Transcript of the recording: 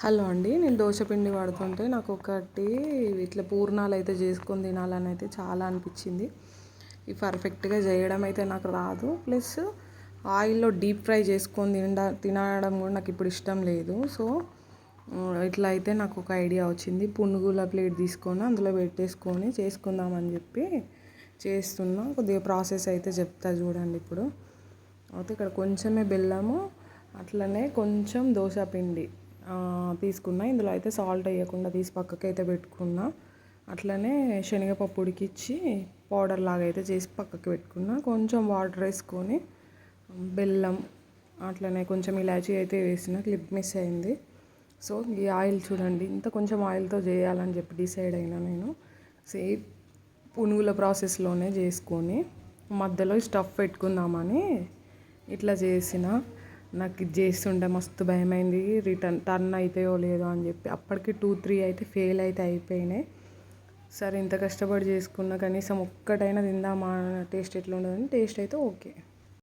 Hello అండి, నేను దోశపిండి వాడుతుంటే నాకు ఒకటి ఇట్లా పూర్ణాలు అయితే చేసుకొని తినాలని అయితే చాలా అనిపించింది. ఇవి పర్ఫెక్ట్గా చేయడం అయితే నాకు రాదు, ప్లస్ ఆయిల్లో డీప్ ఫ్రై చేసుకొని తినడం కూడా నాకు ఇప్పుడు ఇష్టం లేదు. సో ఇట్లా అయితే నాకు ఒక ఐడియా వచ్చింది. పునుగుల ప్లేట్ తీసుకొని అందులో పెట్టేసుకొని చేసుకుందామని చెప్పి చేస్తున్నా. కొద్దిగా ప్రాసెస్ అయితే చెప్తా చూడండి. ఇప్పుడు అయితే ఇక్కడ కొంచెమే బెల్లము, అట్లనే కొంచెం దోశపిండి తీసుకున్నా. ఇందులో అయితే సాల్ట్ వేయకుండా తీసి పక్కకైతే పెట్టుకున్నా. అట్లనే శనగపప్పు ఉడికిచ్చి పౌడర్ లాగా అయితే చేసి పక్కకి పెట్టుకున్నా. కొంచెం వాటర్ వేసుకొని బెల్లం, అట్లనే కొంచెం ఇలాచీ అయితే వేసిన, క్లిప్ మిస్ అయింది. సో ఈ ఆయిల్ చూడండి, ఇంత కొంచెం ఆయిల్తో చేయాలని చెప్పి డిసైడ్ అయినా నేను. సేమ్ పునుగుల ప్రాసెస్లోనే చేసుకొని మధ్యలో స్టఫ్ పెట్టుకుందామని ఇట్లా చేసిన. నాకు ఇది చేస్తుంటే మస్తు భయమైంది, టర్న్ అవుతాయో లేదో అని చెప్పి. అప్పటికి 2-3 అయితే ఫెయిల్ అయితే అయిపోయినాయి. సరే ఇంత కష్టపడి చేసుకున్నా, కనీసం ఒక్కటైనా తిందామా, టేస్ట్ ఎట్లా ఉండదని. టేస్ట్ అయితే ఓకే.